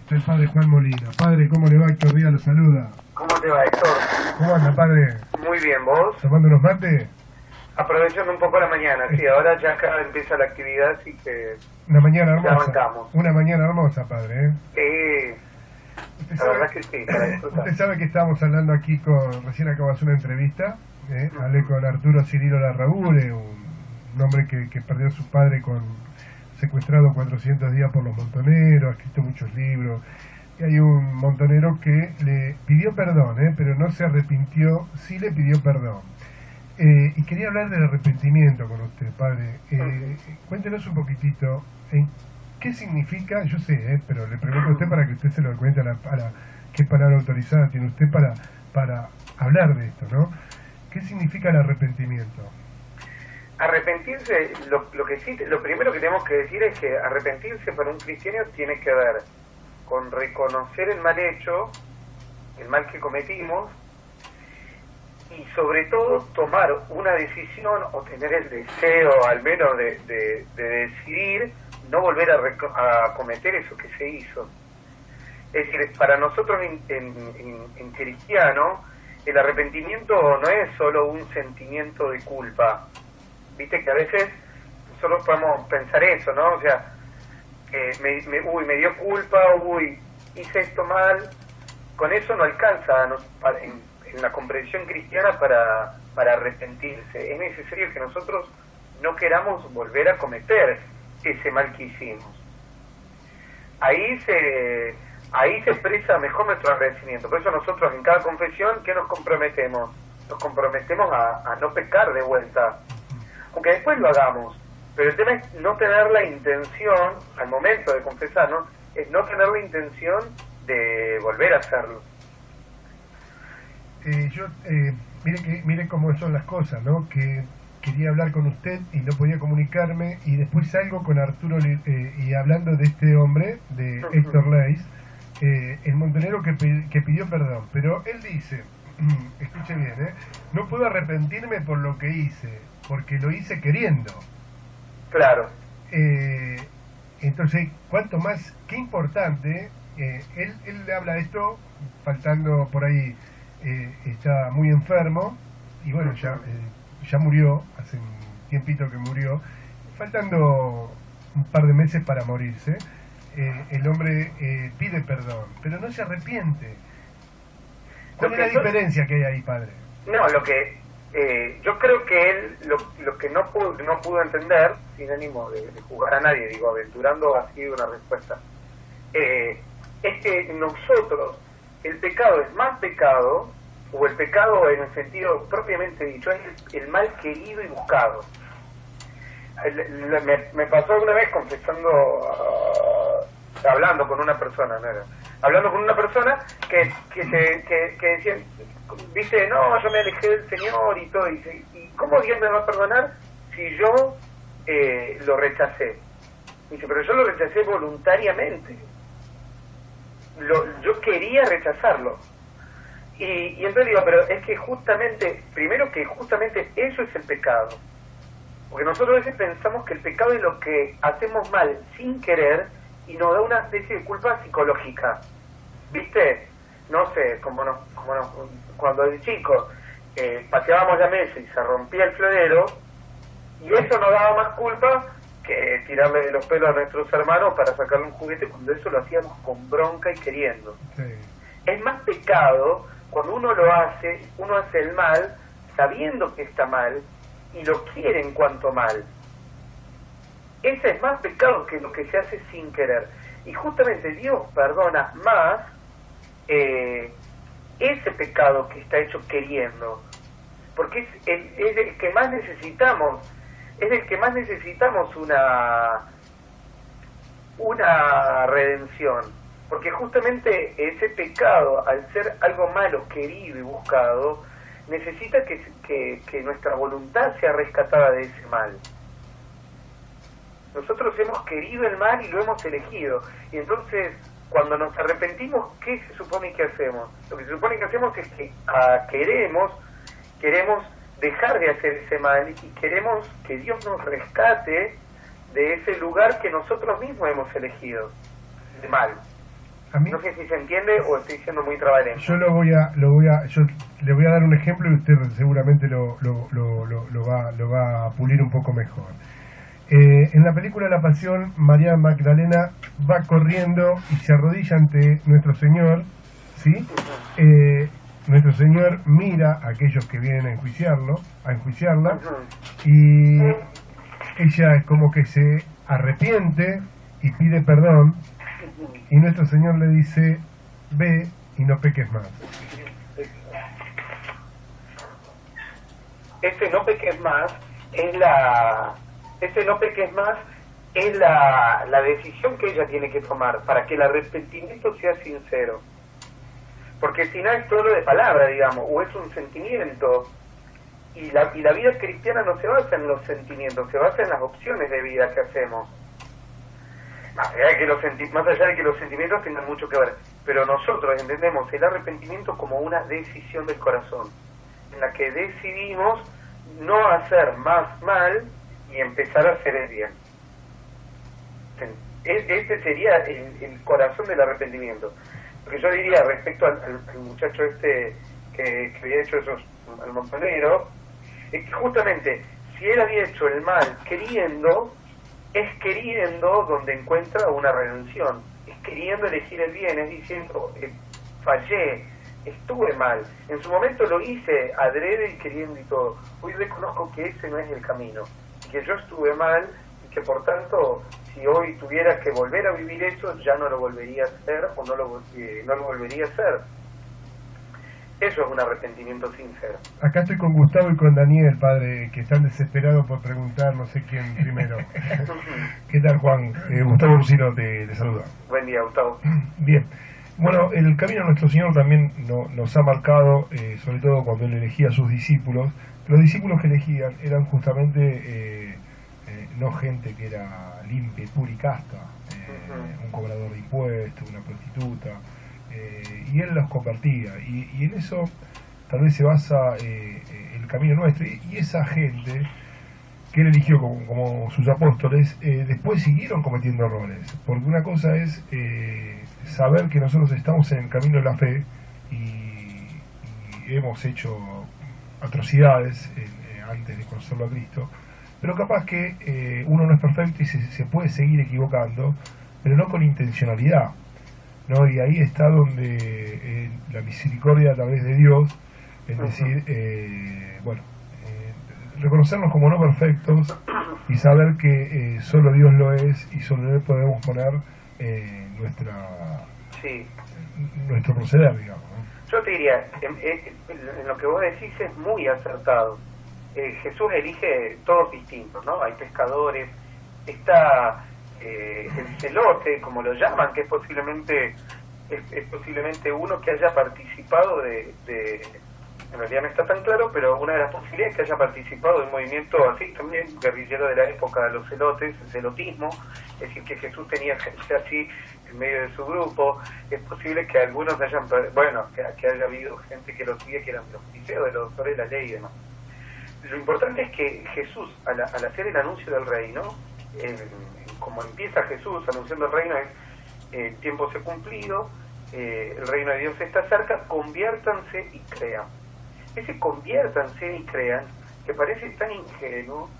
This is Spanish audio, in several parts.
Soy el padre Juan Molina. Padre, ¿cómo le va? Héctor Díaz lo saluda. ¿Cómo te va, Héctor? ¿Cómo anda, padre? Muy bien, ¿vos? ¿Tomando unos mates? Aprovechando un poco la mañana, sí, ahora ya acá empieza la actividad, así que Una mañana ya hermosa. arrancamos. Una mañana hermosa, padre, ¿eh? Sí, Usted la verdad que sí, para disfrutar. usted sabe que estábamos hablando aquí con... Recién acabo de hacer una entrevista. Hablé con Arturo Cirilo Larraúre, un hombre que perdió a su padre secuestrado 400 días por los montoneros, ha escrito muchos libros. Y hay un montonero que le pidió perdón, pero no se arrepintió, sí le pidió perdón. Y quería hablar del arrepentimiento con usted, padre. Cuéntenos un poquitito, ¿qué significa? Yo sé, pero le pregunto a usted para que usted se lo cuente qué palabra autorizada tiene usted para hablar de esto, ¿no? ¿Qué significa el arrepentimiento? Arrepentirse, lo primero que tenemos que decir es que arrepentirse para un cristiano tiene que ver con reconocer el mal hecho, el mal que cometimos, y sobre todo tomar una decisión o tener el deseo al menos de decidir no volver a cometer eso que se hizo. Es decir, para nosotros en cristiano el arrepentimiento no es solo un sentimiento de culpa. Viste que a veces nosotros podemos pensar eso, ¿no? O sea, me dio culpa, hice esto mal. Con eso no alcanza en la comprensión cristiana para arrepentirse. Es necesario que nosotros no queramos volver a cometer ese mal que hicimos. Ahí se expresa mejor nuestro agradecimiento. Por eso nosotros en cada confesión, ¿qué nos comprometemos? Nos comprometemos a no pecar de vuelta, aunque después lo hagamos. Pero el tema es no tener la intención, al momento de confesarnos, es no tener la intención de volver a hacerlo. Mire cómo son las cosas, ¿no? Que quería hablar con usted y no podía comunicarme, y después salgo con Arturo y hablando de este hombre, de Héctor Leis, el montonero que pidió perdón. Pero él dice, escuche bien, no puedo arrepentirme por lo que hice, porque lo hice queriendo. Claro. Entonces, cuanto más, qué importante, él habla de esto faltando por ahí, está muy enfermo, y bueno, ya murió, hace un tiempito que murió, faltando un par de meses para morirse. El hombre pide perdón, pero no se arrepiente. ¿Cuál es la diferencia que hay ahí, padre? No, yo creo que él lo que no pudo entender, sin ánimo de jugar a nadie, digo, aventurando así una respuesta, es que nosotros, el pecado es más pecado, o el pecado en el sentido propiamente dicho, es el mal querido y buscado. Me pasó alguna vez hablando con una persona, ¿no era? Hablando con una persona que decía, dice, no, yo me alejé del Señor y todo, y ¿cómo Dios me va a perdonar si yo lo rechacé? Dice, pero yo lo rechacé voluntariamente, yo quería rechazarlo. Y entonces digo, pero es que justamente eso es el pecado. Porque nosotros a veces pensamos que el pecado es lo que hacemos mal sin querer y nos da una especie de culpa psicológica. ¿Viste? No sé, cuando de chico pateábamos la mesa y se rompía el florero, y eso nos daba más culpa que tirarle de los pelos a nuestros hermanos para sacarle un juguete, cuando eso lo hacíamos con bronca y queriendo. Sí. Es más pecado cuando uno hace el mal sabiendo que está mal y lo quiere en cuanto mal. Ese es más pecado que lo que se hace sin querer. Y justamente Dios perdona más ese pecado que está hecho queriendo, porque es el que más necesitamos, una redención, porque justamente ese pecado, al ser algo malo, querido y buscado, necesita que nuestra voluntad sea rescatada de ese mal. Nosotros hemos querido el mal y lo hemos elegido, y entonces cuando nos arrepentimos, ¿qué se supone que hacemos? Lo que se supone que hacemos es que queremos dejar de hacer ese mal y queremos que Dios nos rescate de ese lugar que nosotros mismos hemos elegido, de mal. A mí, no sé si se entiende o estoy siendo muy trabalento. yo le voy a dar un ejemplo y usted seguramente lo va a pulir un poco mejor. En la película La Pasión, María Magdalena va corriendo y se arrodilla ante nuestro Señor, ¿sí? Nuestro Señor mira a aquellos que vienen a enjuiciarla, y ella como que se arrepiente y pide perdón, y nuestro Señor le dice: ve y no peques más. Este no peques más es la decisión que ella tiene que tomar para que el arrepentimiento sea sincero. Porque si no es solo de palabra, digamos, o es un sentimiento. Y la vida cristiana no se basa en los sentimientos, se basa en las opciones de vida que hacemos. Más allá de que los sentimientos tengan mucho que ver. Pero nosotros entendemos el arrepentimiento como una decisión del corazón, en la que decidimos no hacer más mal y empezar a hacer el bien. Ese sería el corazón del arrepentimiento. Porque yo diría respecto al muchacho este que había hecho esos, al montonero, es que justamente si él había hecho el mal queriendo, es queriendo donde encuentra una redención, es queriendo elegir el bien, es diciendo fallé, estuve mal, en su momento lo hice adrede y queriendo y todo, hoy reconozco que ese no es el camino, que yo estuve mal y que por tanto si hoy tuviera que volver a vivir eso ya no lo volvería a hacer o no lo volvería a hacer. Eso es un arrepentimiento sincero. Acá estoy con Gustavo y con Daniel, padre, que están desesperados por preguntar, no sé quién primero. ¿Qué tal, Juan? Gustavo Lucino te saluda. Buen día, Gustavo. Bien. Bueno, el camino a nuestro Señor también nos ha marcado, sobre todo cuando Él elegía a sus discípulos. Los discípulos que elegían eran justamente no gente que era limpia, pura y casta, un cobrador de impuestos, una prostituta, y Él los convertía, y en eso tal vez se basa el camino nuestro, y esa gente que Él eligió como sus apóstoles, después siguieron cometiendo errores, porque una cosa es saber que nosotros estamos en el camino de la fe y hemos hecho atrocidades antes de conocerlo a Cristo, pero capaz que uno no es perfecto y se puede seguir equivocando, pero no con intencionalidad, ¿no? Y ahí está donde la misericordia a través de Dios, es decir, reconocernos como no perfectos y saber que solo Dios lo es y solo en Él podemos poner nuestro proceder, digamos, ¿no? Yo te diría, en lo que vos decís es muy acertado. Jesús elige todos distintos, ¿no? Hay pescadores, está el celote, como lo llaman, que es posiblemente uno que haya participado en realidad no está tan claro, pero una de las posibilidades es que haya participado de un movimiento así también guerrillero de la época de los celotes, el celotismo, es decir, que Jesús tenía gente así en medio de su grupo. Es posible que algunos hayan, que haya habido gente que lo sigue, que eran los fariseos, de los doctores de la ley y demás. Lo importante es que Jesús, al hacer el anuncio del reino, como empieza Jesús anunciando el reino, es el tiempo se ha cumplido, el reino de Dios está cerca, conviértanse y crean. Ese conviértanse y crean, que parece tan ingenuo,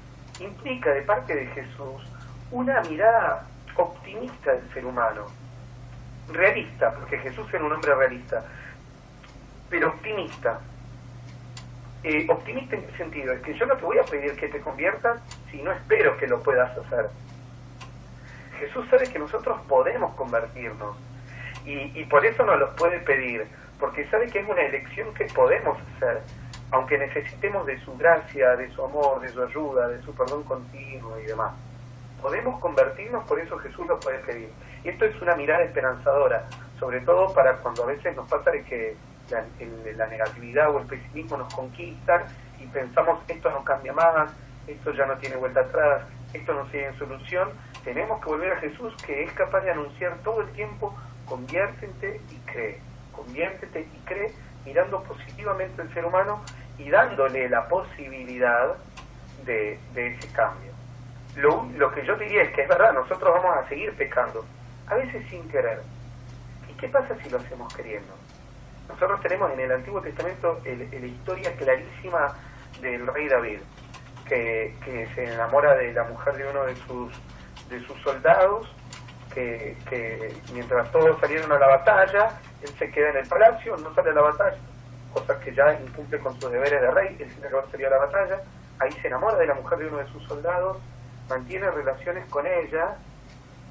implica de parte de Jesús una mirada optimista del ser humano, realista, porque Jesús era un hombre realista, pero optimista. Optimista en qué sentido, es que yo no te voy a pedir que te conviertas si no espero que lo puedas hacer. Jesús sabe que nosotros podemos convertirnos y por eso nos los puede pedir, porque sabe que es una elección que podemos hacer, aunque necesitemos de su gracia, de su amor, de su ayuda, de su perdón continuo y demás. Podemos convertirnos, por eso Jesús lo puede pedir. Y esto es una mirada esperanzadora, sobre todo para cuando a veces nos pasa de que la negatividad o el pesimismo nos conquistan y pensamos esto no cambia más, esto ya no tiene vuelta atrás, esto no tiene solución. Tenemos que volver a Jesús, que es capaz de anunciar todo el tiempo: conviértete y cree, conviértete y cree, mirando positivamente al ser humano y dándole la posibilidad de ese cambio. Lo que yo diría es que es verdad, nosotros vamos a seguir pecando, a veces sin querer, y qué pasa si lo hacemos queriendo? Nosotros tenemos en el Antiguo Testamento la historia clarísima del rey David, que se enamora de la mujer de uno de sus soldados, que mientras todos salieron a la batalla, él se queda en el palacio, no sale a la batalla, cosa que ya incumple con sus deberes de rey, él tiene que haber salido a la batalla. Ahí se enamora de la mujer de uno de sus soldados, mantiene relaciones con ella,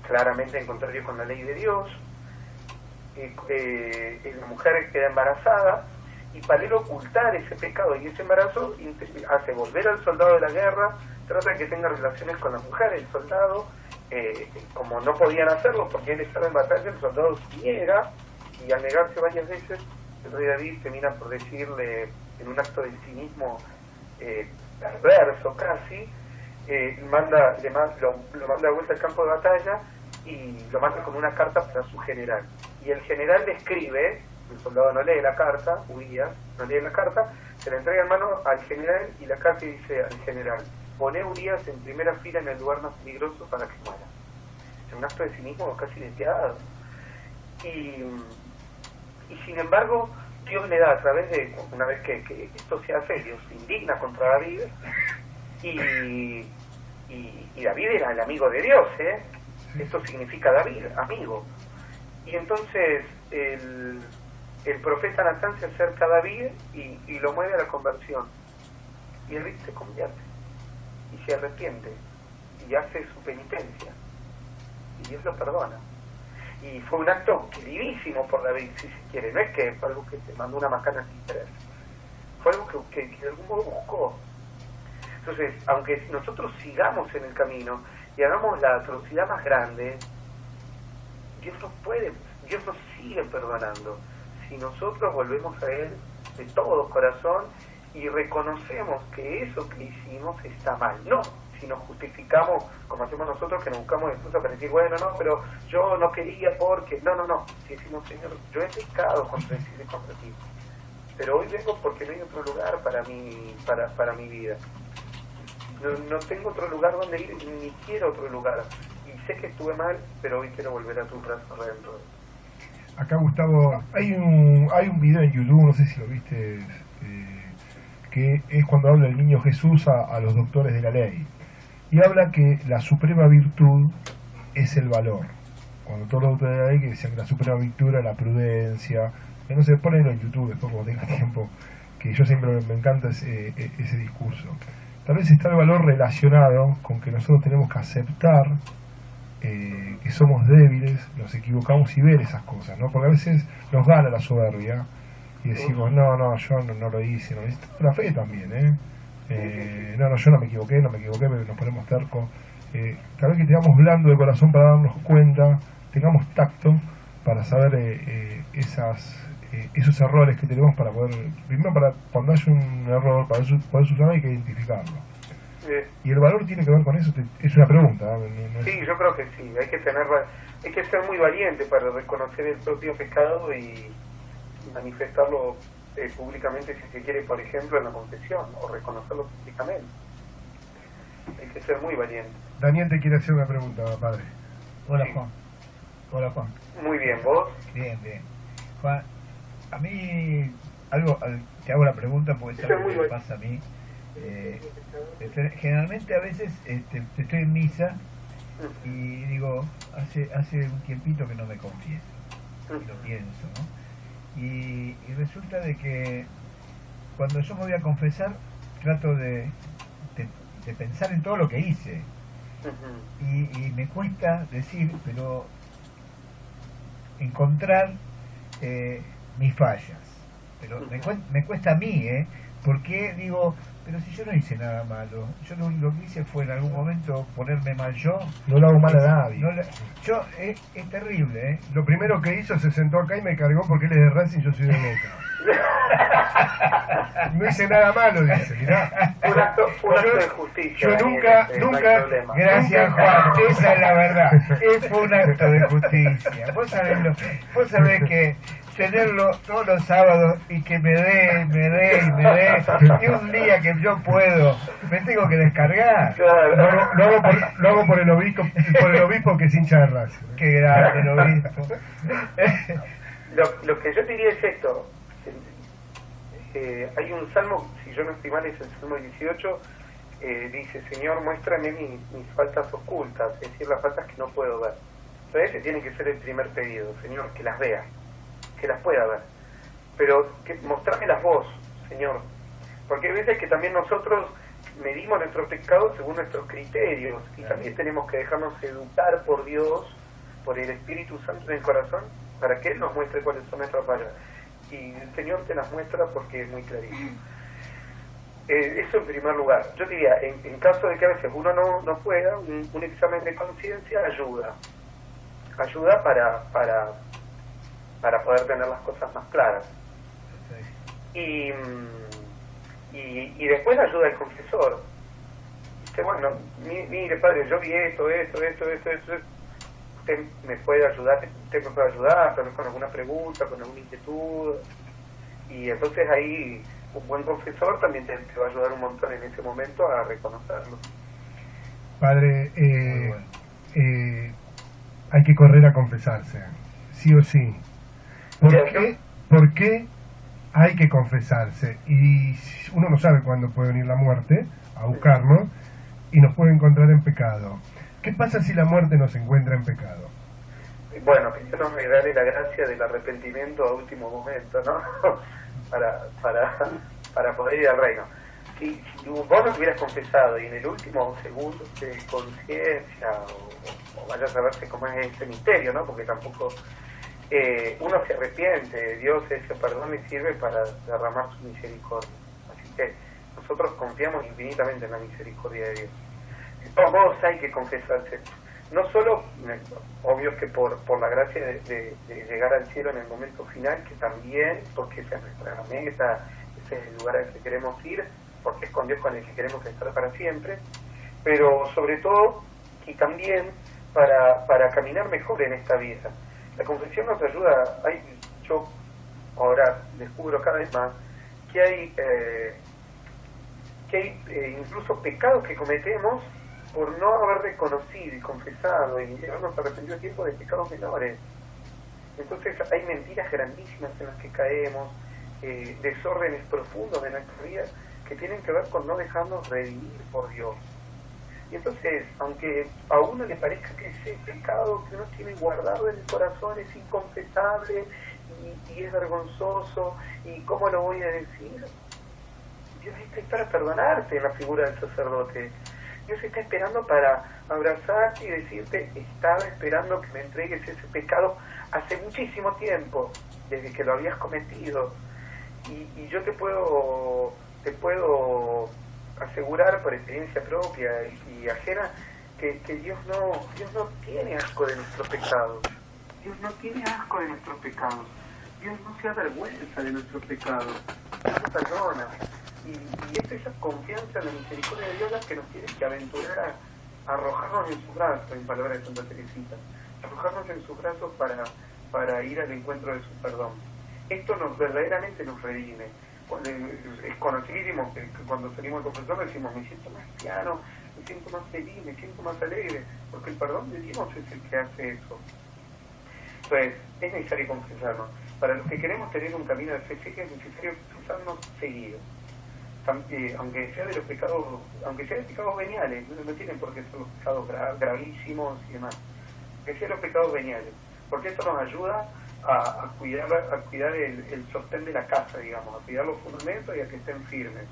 claramente en contrario con la ley de Dios. La mujer queda embarazada, y para él ocultar ese pecado y ese embarazo, hace volver al soldado de la guerra, trata de que tenga relaciones con la mujer. El soldado, como no podían hacerlo porque él estaba en batalla, el soldado se niega, y al negarse varias veces, el rey David termina por decirle, en un acto de cinismo perverso casi, lo manda de vuelta al campo de batalla y lo manda con una carta para su general. Y el general le escribe, el soldado no lee la carta, Urias no lee la carta, se la entrega en mano al general, y la carta dice al general: poné Urias en primera fila en el lugar más peligroso para que muera. Es un acto de cinismo casi despiadado. Y sin embargo, Dios le da, a través de, una vez que esto se hace, Dios se indigna contra David, y David era el amigo de Dios, esto significa David, amigo. Y entonces el profeta Natán se acerca a David y lo mueve a la conversión, y David se convierte y se arrepiente y hace su penitencia, y Dios lo perdona. Y fue un acto queridísimo por David, si se quiere. No es que fue algo que se mandó una macana sin querer, fue algo que de algún modo buscó. Entonces, aunque nosotros sigamos en el camino y hagamos la atrocidad más grande, Dios nos sigue perdonando si nosotros volvemos a Él de todo corazón y reconocemos que eso que hicimos está mal. No si nos justificamos, como hacemos nosotros, que nos buscamos excusas para decir, bueno, no, pero yo no quería porque... No. Si decimos, Señor, yo he pecado contra ti, pero hoy vengo porque no hay otro lugar para mi vida. No tengo otro lugar donde ir, ni quiero otro lugar. Y sé que estuve mal, pero hoy quiero volver a tu brazo redentor. Acá, Gustavo, hay un video en YouTube, no sé si lo viste, que es cuando habla el niño Jesús a los doctores de la ley. Y habla que la suprema virtud es el valor. Cuando todos los doctores de la ley que decían que la suprema virtud era la prudencia, que no se ponen en YouTube después cuando tenga tiempo, que yo siempre me encanta ese discurso. Tal vez está el valor relacionado con que nosotros tenemos que aceptar que somos débiles, nos equivocamos y ver esas cosas, ¿no? Porque a veces nos gana la soberbia y decimos, no, yo no lo hice, no hice. La fe también, no, yo no me equivoqué, pero nos ponemos tercos. Tal vez que tengamos blando de corazón para darnos cuenta, tengamos tacto para saber esos errores que tenemos, para poder, primero, para cuando hay un error, para poder solucionarlo hay que identificarlo. Y el valor tiene que ver con eso, es una pregunta. ¿No? Sí, yo creo que sí, hay que ser muy valiente para reconocer el propio pecado y manifestarlo públicamente, si se quiere, por ejemplo, en la confesión, o reconocerlo públicamente. Hay que ser muy valiente. Daniel te quiere hacer una pregunta, padre. Hola, Sí. Juan. Hola, Juan. Muy bien, ¿vos? Bien. Juan, a mí te hago la pregunta porque es algo que me pasa a mí. Generalmente a veces estoy en misa y digo, hace un tiempito que no me confieso, y lo pienso, ¿no? Y resulta de que cuando yo me voy a confesar trato de pensar en todo lo que hice, y me cuesta decir, pero encontrar mis fallas, pero me cuesta a mí, porque digo, pero si yo no hice nada malo, yo lo que hice fue en algún momento ponerme mal yo. No lo hago mal a nadie. Es terrible, Lo primero que hizo, se sentó acá y me cargó porque él es de Racing y yo soy de Boca. No hice nada malo, dice, mirá. Un acto de justicia. Yo nunca, no hay problema. Gracias, Juan, esa es la verdad. Fue un acto de justicia. Vos sabés que tenerlo todos los sábados y que me dé, y un día que yo puedo, me tengo que descargar. Claro. Lo hago por el obispo que es hincha de Racing. Qué grande el obispo. lo que yo diría es esto. Hay un salmo, si yo no estoy mal, es el Salmo 18, dice: Señor, muéstrame mis faltas ocultas, es decir, las faltas que no puedo ver. Entonces ese tiene que ser el primer pedido: Señor, que las vea, que las pueda ver. Pero mostrámelas vos, Señor. Porque hay veces que también nosotros medimos nuestros pecados según nuestros criterios, y también tenemos que dejarnos educar por Dios, por el Espíritu Santo en el corazón, para que Él nos muestre cuáles son nuestras fallas. Y el Señor te las muestra porque es muy clarísimo. Eso en primer lugar. Yo diría, en caso de que a veces uno no pueda, un examen de conciencia ayuda para poder tener las cosas más claras. Y después ayuda el confesor. Dice: bueno, mire, padre, yo vi esto, usted me puede ayudar, tal vez con alguna pregunta, con alguna inquietud. Y entonces ahí un buen confesor también te va a ayudar un montón en ese momento a reconocerlo. Padre, hay que correr a confesarse, sí o sí. ¿Por qué hay que confesarse? Y uno no sabe cuándo puede venir la muerte a buscarnos y nos puede encontrar en pecado. ¿Qué pasa si la muerte nos encuentra en pecado? Bueno, que Dios nos regale la gracia del arrepentimiento a último momento, ¿no? para poder ir al reino. Si vos no hubieras confesado y en el último segundo de conciencia, o vaya a saberse cómo es este misterio, ¿no? Porque tampoco uno se arrepiente, Dios ese perdón le sirve para derramar su misericordia. Así que nosotros confiamos infinitamente en la misericordia de Dios. De todos modos hay que confesarse. No solo, obvio que por la gracia de llegar al cielo en el momento final, que también, porque esa es nuestra meta, ese es el lugar al que queremos ir, porque es con Dios con el que queremos estar para siempre, pero sobre todo, y también para caminar mejor en esta vida. La confesión nos ayuda. Yo ahora descubro cada vez más que hay incluso pecados que cometemos por no haber reconocido y confesado y habernos arrepentido a tiempo de pecados menores. Entonces hay mentiras grandísimas en las que caemos, desórdenes profundos de nuestra vida que tienen que ver con no dejarnos redimir por Dios. Y entonces, aunque a uno le parezca que ese pecado que uno tiene guardado en el corazón es inconfesable y es vergonzoso, y cómo lo voy a decir, Dios está para perdonarte en la figura del sacerdote. Dios está esperando para abrazarte y decirte: estaba esperando que me entregues ese pecado hace muchísimo tiempo, desde que lo habías cometido. Y yo te puedo asegurar por experiencia propia y ajena que Dios no tiene asco de nuestros pecados. Dios no tiene asco de nuestros pecados. Dios no se avergüenza de nuestros pecados. Dios nos perdona. Y es esa confianza en la misericordia de Dios la que nos tiene que aventurar a arrojarnos en sus brazos, en palabras de Santa Teresita, arrojarnos en sus brazos para ir al encuentro de su perdón. Esto verdaderamente nos redime. Es conocidísimo que cuando salimos del confesor decimos: me siento más piano, me siento más feliz, me siento más alegre, porque el perdón de Dios es el que hace eso. Entonces, es necesario confesarnos. Para los que queremos tener un camino de fe, es necesario confesarnos seguido. Aunque sea de los pecados, aunque sea de pecados veniales, no tienen por qué ser los pecados gravísimos y demás, que sean los pecados veniales, porque esto nos ayuda a cuidar el sostén de la casa, digamos, a cuidar los fundamentos y a que estén firmes.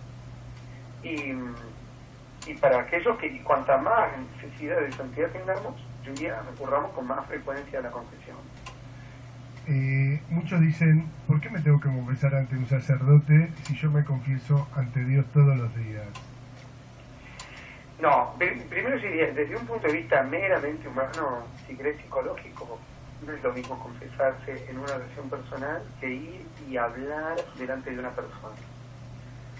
Y para aquellos que cuanta más necesidad de santidad tengamos, recurramos con más frecuencia a la confesión. Muchos dicen: ¿por qué me tengo que confesar ante un sacerdote si yo me confieso ante Dios todos los días? No, primero diría, desde un punto de vista meramente humano, si querés psicológico, no es lo mismo confesarse en una oración personal que ir y hablar delante de una persona.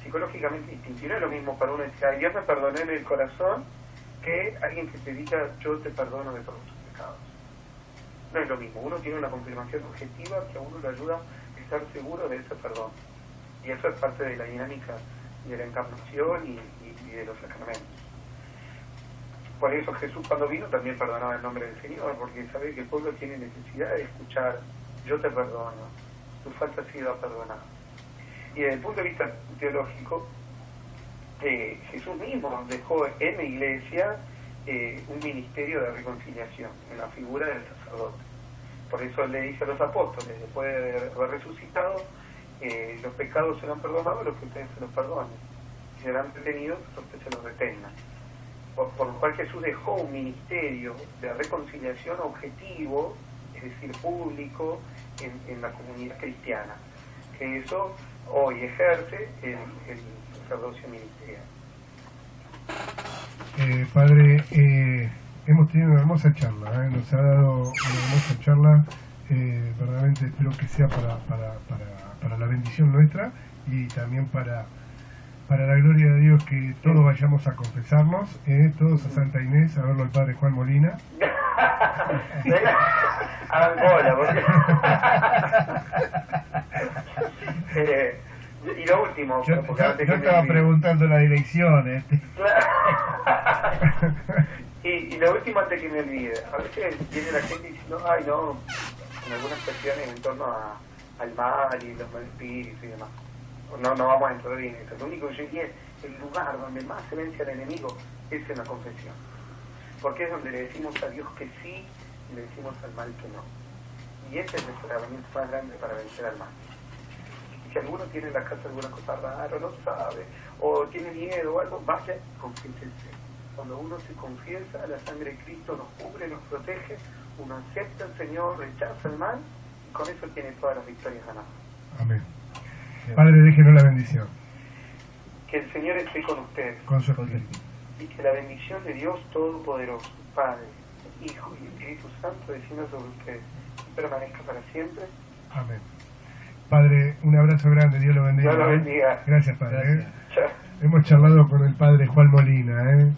Psicológicamente distinto. No es lo mismo para uno decir: ay, Dios me perdonó en el corazón, que alguien que te diga: yo te perdono de todos tus pecados. No es lo mismo. Uno tiene una confirmación objetiva que a uno le ayuda a estar seguro de ese perdón. Y eso es parte de la dinámica de la encarnación y de los sacramentos. Por eso Jesús, cuando vino, también perdonaba en nombre del Señor, porque sabe que el pueblo tiene necesidad de escuchar: yo te perdono, tu falta ha sido perdonada. Y desde el punto de vista teológico, Jesús mismo dejó en la iglesia un ministerio de reconciliación, en la figura del sacerdote. Por eso le dice a los apóstoles, después de haber resucitado, los pecados serán perdonados los que ustedes se los perdonen, y serán retenidos los que se los retengan. Por lo cual Jesús dejó un ministerio de reconciliación objetivo, es decir, público, en la comunidad cristiana, que eso hoy ejerce el sacerdocio ministerial. Padre, hemos tenido una hermosa charla, nos ha dado una hermosa charla, verdaderamente espero que sea para la bendición nuestra y también para la gloria de Dios, que todos vayamos a confesarnos, todos a Santa Inés, a verlo al Padre Juan Molina. Y lo último, yo estaba preguntando la dirección. Y lo último, antes que me olvide, a veces viene la gente diciendo, ay no, en algunas cuestiones en torno al mal y los malos espíritus y demás. No vamos a entrar en eso. Lo único que yo diría es el lugar donde más se vence al enemigo es en la confesión. Porque es donde le decimos a Dios que sí y le decimos al mal que no. Y ese es el herramienta más grande para vencer al mal. Si alguno tiene en la casa alguna cosa rara, o no sabe, o tiene miedo o algo, vaya, confiésese. Cuando uno se confiesa, la sangre de Cristo nos cubre, nos protege, uno acepta al Señor, rechaza el mal, y con eso tiene todas las victorias ganadas. Amén. Padre, déjenos la bendición. Que el Señor esté con ustedes. Con su espíritu. Y que la bendición de Dios Todopoderoso, Padre, Hijo y Espíritu Santo, descienda sobre ustedes y permanezca para siempre. Amén. Padre, un abrazo grande, Dios lo bendiga. Dios lo bendiga. Gracias, Padre. Gracias. Chao. Hemos charlado con el Padre Juan Molina.